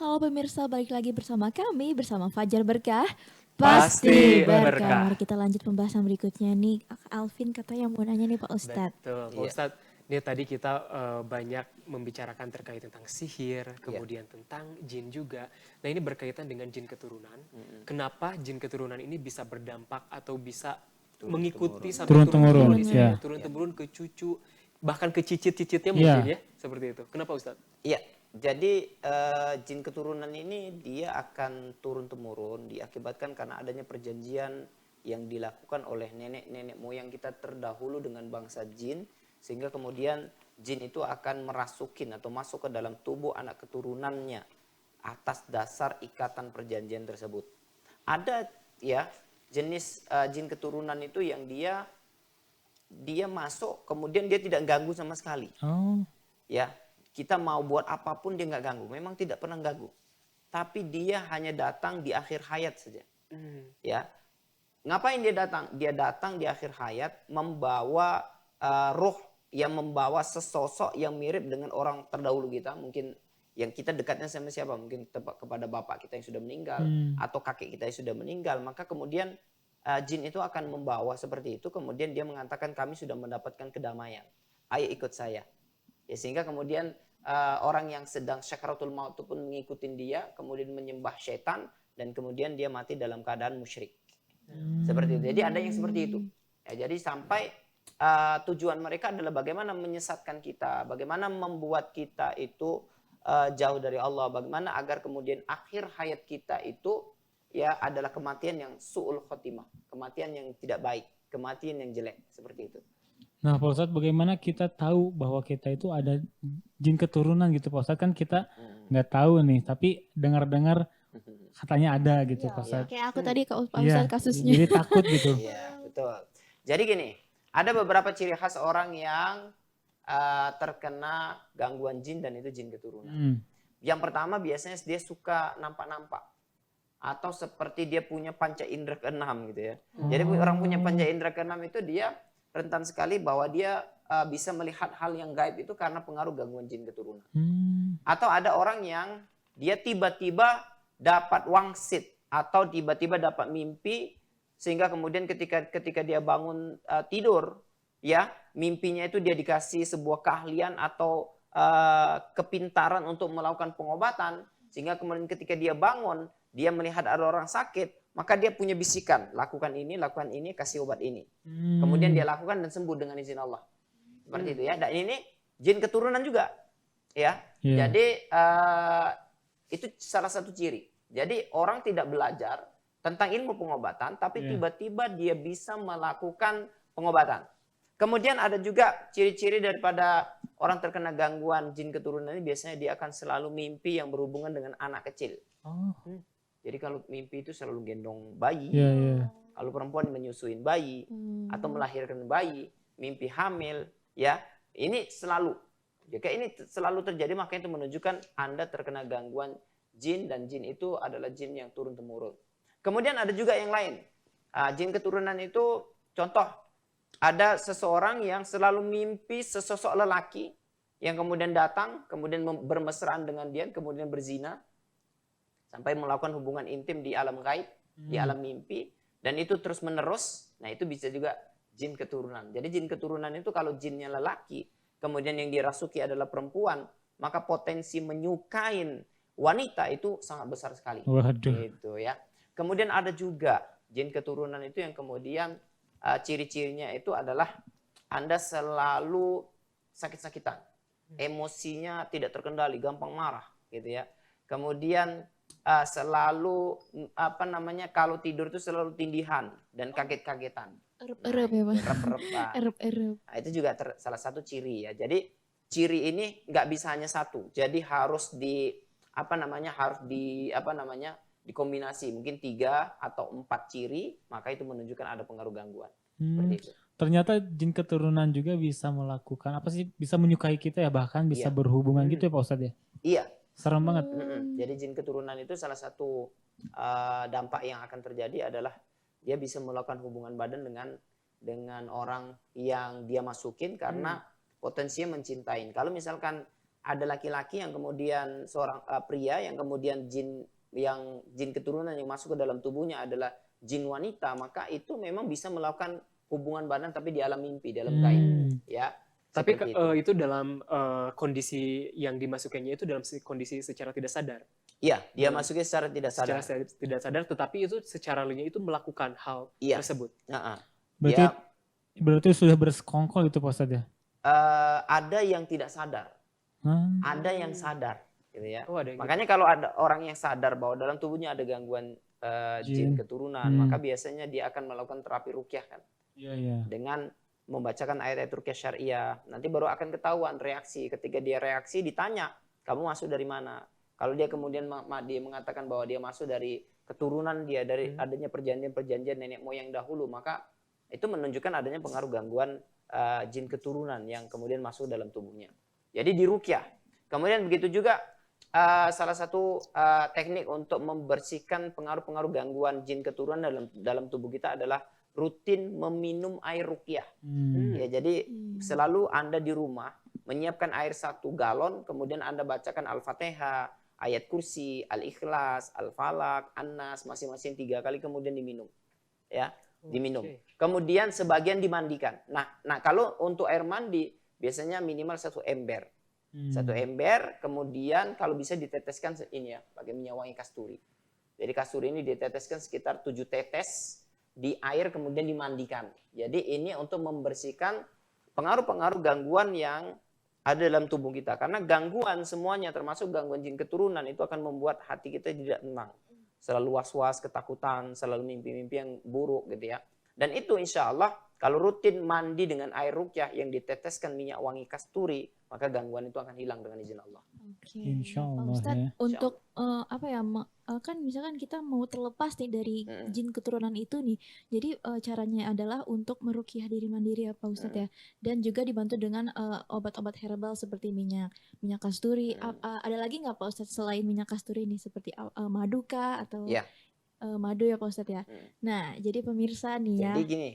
Halo pemirsa, balik lagi bersama kami, bersama Fajar Berkah. Pasti Berkah. berkah. Mari kita lanjut pembahasan berikutnya nih. Alvin katanya mau nanya nih Pak Ustadz. Betul, Pak Iya, Ustadz. Ini tadi kita banyak membicarakan terkait tentang sihir, iya. kemudian tentang jin juga. Nah ini berkaitan dengan jin keturunan. Kenapa jin keturunan ini bisa berdampak atau bisa mengikuti sampai Turun-temurun, turun-temurun istilahnya, ya. turun-temurun ke cucu, bahkan ke cicit-cicitnya Iya. mungkin ya, seperti itu. Kenapa Ustadz? Iya, jadi jin keturunan ini dia akan turun-temurun diakibatkan karena adanya perjanjian yang dilakukan oleh nenek-nenek moyang kita terdahulu dengan bangsa jin, sehingga kemudian jin itu akan merasukin atau masuk ke dalam tubuh anak keturunannya atas dasar ikatan perjanjian tersebut. Ada ya jenis jin keturunan itu yang dia masuk kemudian dia tidak ganggu sama sekali. Oh, Ya, kita mau buat apapun dia nggak ganggu. Memang tidak pernah ganggu. Tapi dia hanya datang di akhir hayat saja. Ya, ngapain dia datang? Dia datang di akhir hayat membawa roh yang membawa sesosok yang mirip dengan orang terdahulu kita. Mungkin yang kita dekatnya sama siapa? Mungkin kepada bapak kita yang sudah meninggal atau kakek kita yang sudah meninggal. Maka kemudian jin itu akan membawa seperti itu. Kemudian dia mengatakan kami sudah mendapatkan kedamaian. Ayo ikut saya. Ya, sehingga kemudian orang yang sedang syakaratul maut itu pun mengikuti dia, kemudian menyembah setan, dan kemudian dia mati dalam keadaan musyrik. Seperti itu. Jadi ada yang seperti itu. Ya, jadi sampai tujuan mereka adalah bagaimana menyesatkan kita, bagaimana membuat kita itu jauh dari Allah, bagaimana agar kemudian akhir hayat kita itu ya adalah kematian yang su'ul khotimah, kematian yang tidak baik, kematian yang jelek, seperti itu. nah Pak Ustadz, bagaimana kita tahu bahwa kita itu ada jin keturunan gitu Pak Ustadz? Kan kita nggak tahu nih, tapi dengar-dengar katanya ada gitu Pak Ustadz. Kayak aku tadi Pak Iya, Ustadz kasusnya. jadi takut gitu. Iya, betul. Jadi gini, ada beberapa ciri khas orang yang terkena gangguan jin dan itu jin keturunan. Yang pertama biasanya dia suka nampak-nampak. Atau seperti dia punya panca indera keenam gitu ya. Jadi orang punya panca indera keenam itu dia rentan sekali bahwa dia bisa melihat hal yang gaib itu karena pengaruh gangguan jin keturunan. Atau ada orang yang dia tiba-tiba dapat wangsit atau tiba-tiba dapat mimpi sehingga kemudian ketika dia bangun tidur ya mimpinya itu dia dikasih sebuah keahlian atau kepintaran untuk melakukan pengobatan sehingga kemudian ketika dia bangun dia melihat ada orang sakit maka dia punya bisikan lakukan ini kasih obat ini kemudian dia lakukan dan sembuh dengan izin Allah seperti itu ya. Dan ini jin keturunan juga ya. Jadi itu salah satu ciri. Jadi orang tidak belajar tentang ilmu pengobatan tapi tiba-tiba dia bisa melakukan pengobatan. Kemudian ada juga ciri-ciri daripada orang terkena gangguan jin keturunan ini biasanya dia akan selalu mimpi yang berhubungan dengan anak kecil. Jadi kalau mimpi itu selalu gendong bayi, kalau perempuan menyusuin bayi atau melahirkan bayi, mimpi hamil, ya ini selalu. Jika ini selalu terjadi maka itu menunjukkan Anda terkena gangguan jin dan jin itu adalah jin yang turun temurun. Kemudian ada juga yang lain. Jin keturunan itu contoh. Ada seseorang yang selalu mimpi sesosok lelaki yang kemudian datang, kemudian bermesraan dengan dia, kemudian berzina, sampai melakukan hubungan intim di alam gaib, di alam mimpi, dan itu terus menerus. Nah itu bisa juga jin keturunan. Jadi jin keturunan itu kalau jinnya lelaki, kemudian yang dirasuki adalah perempuan, maka potensi menyukain wanita itu sangat besar sekali. Waduh. Gitu ya. Kemudian ada juga jin keturunan itu yang kemudian ciri-cirinya itu adalah Anda selalu sakit-sakitan. Emosinya tidak terkendali, gampang marah gitu ya. Kemudian selalu kalau tidur itu selalu tindihan dan kaget-kagetan. Erup-erup ya Pak. Erup-erup. Erup-erup. Nah, itu juga salah satu ciri ya. Jadi ciri ini nggak bisa hanya satu. Jadi harus dikombinasi mungkin 3 atau 4 ciri, maka itu menunjukkan ada pengaruh gangguan. Seperti itu. Ternyata jin keturunan juga bisa melakukan bisa menyukai kita ya, bahkan bisa berhubungan gitu ya Pak Ustadz ya. Iya. Serem banget. Jadi jin keturunan itu salah satu dampak yang akan terjadi adalah dia bisa melakukan hubungan badan dengan orang yang dia masukin karena potensinya mencintain. Kalau misalkan ada laki-laki yang kemudian seorang pria yang kemudian jin keturunan yang masuk ke dalam tubuhnya adalah jin wanita, maka itu memang bisa melakukan hubungan badan tapi di alam mimpi, di alam gaib, ya. Tapi Seperti itu dalam kondisi yang dimasukannya itu dalam kondisi secara tidak sadar. Iya, dia masuknya secara tidak sadar. Secara tidak sadar, tetapi itu secara realnya itu melakukan hal Iya. tersebut. Berarti berarti sudah bersekongkol itu Pak Ustadz ya? Ada yang tidak sadar, ada yang sadar, gitu ya. Oh, ada yang Makanya kalau ada orang yang sadar bahwa dalam tubuhnya ada gangguan jin keturunan, maka biasanya dia akan melakukan terapi ruqyah kan. Iya, iya. Dengan membacakan ayat-ayat ruqyah syariah, nanti baru akan ketahuan reaksi. Ketika dia reaksi ditanya, kamu masuk dari mana? Kalau dia kemudian dia mengatakan bahwa dia masuk dari keturunan dia, dari adanya perjanjian-perjanjian nenek moyang dahulu, maka itu menunjukkan adanya pengaruh gangguan jin keturunan yang kemudian masuk dalam tubuhnya. Jadi di ruqyah. Kemudian begitu juga salah satu teknik untuk membersihkan pengaruh-pengaruh gangguan jin keturunan dalam tubuh kita adalah rutin meminum air ruqyah. Ya, jadi selalu Anda di rumah menyiapkan air 1 galon, kemudian Anda bacakan Al-Fatihah, ayat kursi, Al-Ikhlas, Al-Falaq, An-Nas, masing-masing 3 kali kemudian diminum. Ya, diminum. Kemudian sebagian dimandikan. Nah kalau untuk air mandi biasanya minimal 1 ember. 1 ember, kemudian kalau bisa diteteskan ini ya, pakai minyak wangi kasturi. Jadi kasturi ini diteteskan sekitar 7 tetes di air kemudian dimandikan. Jadi ini untuk membersihkan pengaruh-pengaruh gangguan yang ada dalam tubuh kita. Karena gangguan semuanya termasuk gangguan jin keturunan itu akan membuat hati kita tidak tenang. Selalu was-was, ketakutan, selalu mimpi-mimpi yang buruk gitu ya. Dan itu insya Allah kalau rutin mandi dengan air ruqyah yang diteteskan minyak wangi kasturi, maka gangguan itu akan hilang dengan izin Allah. Oke. Insya Pak Allah Ustadz, ya. untuk kan misalkan kita mau terlepas nih dari jin keturunan itu nih, jadi caranya adalah untuk meruqyah diri mandiri ya Pak Ustadz ya, dan juga dibantu dengan obat-obat herbal seperti minyak kasturi. Ada lagi nggak Pak Ustadz selain minyak kasturi nih, seperti madu kah atau madu ya Pak Ustadz ya? Nah, jadi pemirsa nih ya. Jadi gini,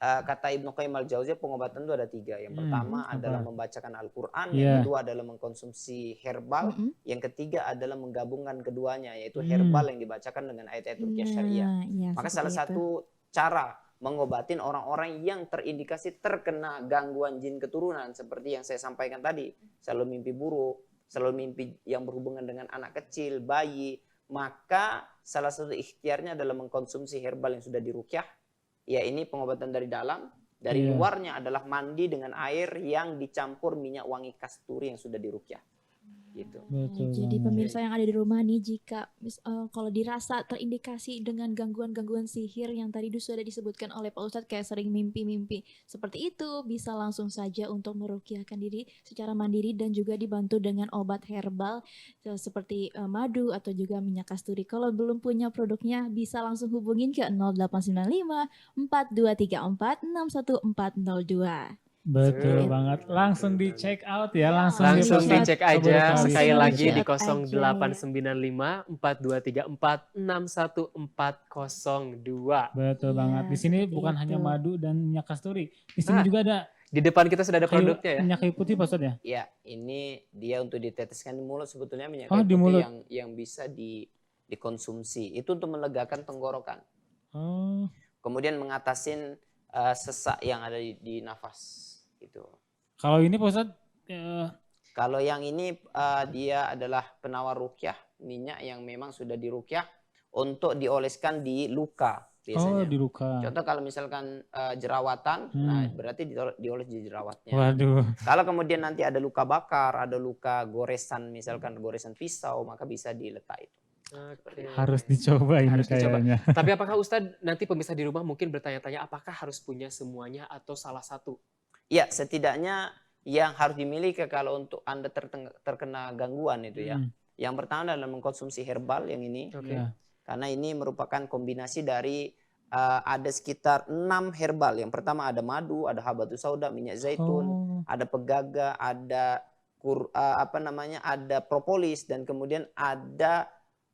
kata Ibnu Qayyim al-Jauziyah pengobatan itu ada 3. Yang pertama adalah membacakan Al-Quran, yang kedua adalah mengkonsumsi herbal, yang ketiga adalah menggabungkan keduanya, yaitu herbal yang dibacakan dengan ayat-ayat ruqyah syariah. Maka salah satu cara mengobatin orang-orang yang terindikasi terkena gangguan jin keturunan seperti yang saya sampaikan tadi, selalu mimpi buruk, selalu mimpi yang berhubungan dengan anak kecil, bayi, maka salah satu ikhtiarnya adalah mengkonsumsi herbal yang sudah diruqyah. Ya, ini pengobatan dari dalam, dari luarnya adalah mandi dengan air yang dicampur minyak wangi kasturi yang sudah diruqyah. Gitu. Jadi pemirsa yang ada di rumah nih, jika kalau dirasa terindikasi dengan gangguan-gangguan sihir yang tadi sudah disebutkan oleh Pak Ustadz, kayak sering mimpi-mimpi seperti itu, bisa langsung saja untuk meruqyahkan diri secara mandiri dan juga dibantu dengan obat herbal seperti madu atau juga minyak kasturi. Kalau belum punya produknya, bisa langsung hubungin ke 0895 4234 61402. Betul banget. Langsung di check out ya, langsung dicek aja sekali lagi di Langsung 0895 4234 61402. Betul banget. Di sini bukan hanya madu dan minyak kasturi. Di sini juga ada Di depan kita sudah ada produknya ya. minyak kayu putih Pak Ustadz ya? Ya, ini dia untuk diteteskan di mulut, sebetulnya minyak Oh, kayu di putih mulut. yang bisa dikonsumsi. Itu untuk melegakan tenggorokan. Oh, Kemudian mengatasin sesak yang ada di nafas. Gitu. kalau ini Pak Ustadz Kalau yang ini dia adalah penawar ruqyah, minyak yang memang sudah diruqyah untuk dioleskan di luka biasanya. di luka. Contoh kalau misalkan jerawatan, nah berarti dioles di jerawatnya. Waduh. Kalau kemudian nanti ada luka bakar, ada luka goresan, misalkan goresan pisau, maka bisa diletak itu. Harus dicoba ini Harus dicoba. kayaknya. Tapi apakah Ustadz nanti pemirsa di rumah mungkin bertanya-tanya apakah harus punya semuanya atau salah satu? Ya, setidaknya yang harus dimiliki kalau untuk Anda terkena gangguan itu ya. Yang pertama adalah mengkonsumsi herbal yang ini. Ya. Karena ini merupakan kombinasi dari ada sekitar 6 herbal. Yang pertama ada madu, ada habatus sauda, minyak zaitun, ada pegaga, ada ada propolis, dan kemudian ada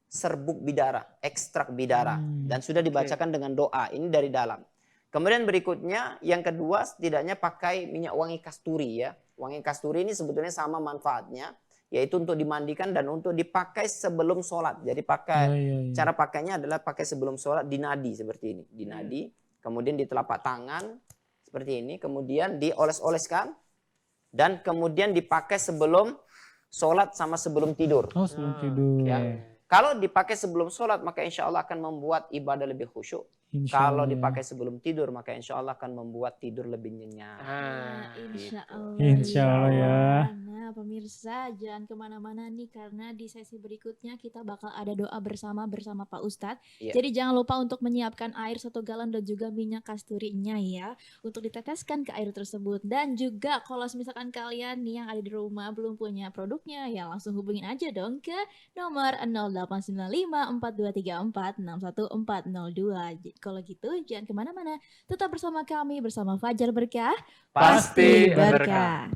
serbuk bidara, ekstrak bidara, dan sudah dibacakan dengan doa. Ini dari dalam. Kemudian berikutnya yang kedua setidaknya pakai minyak wangi kasturi ya. Wangi kasturi ini sebetulnya sama manfaatnya. yaitu untuk dimandikan dan untuk dipakai sebelum sholat. Jadi pakai cara pakainya adalah pakai sebelum sholat di nadi seperti ini, di nadi, kemudian di telapak tangan seperti ini, kemudian dioles-oleskan dan kemudian dipakai sebelum sholat sama sebelum tidur. Oh, sebelum tidur. Ya. Kalau dipakai sebelum sholat maka insya Allah akan membuat ibadah lebih khusyuk. Kalau dipakai sebelum tidur maka insya Allah akan membuat tidur lebih nyenyak. Insya Allah. Insya Allah ya. Nah pemirsa jangan kemana-mana nih karena di sesi berikutnya kita bakal ada doa bersama Pak Ustadz. Jadi jangan lupa untuk menyiapkan air 1 galon dan juga minyak kasturinya ya untuk diteteskan ke air tersebut. Dan juga kalau misalkan kalian nih yang ada di rumah belum punya produknya ya langsung hubungin aja dong ke nomor 0895 4234 61402. Kalau gitu jangan kemana-mana, tetap bersama kami bersama Fajar Berkah. Pasti berkah.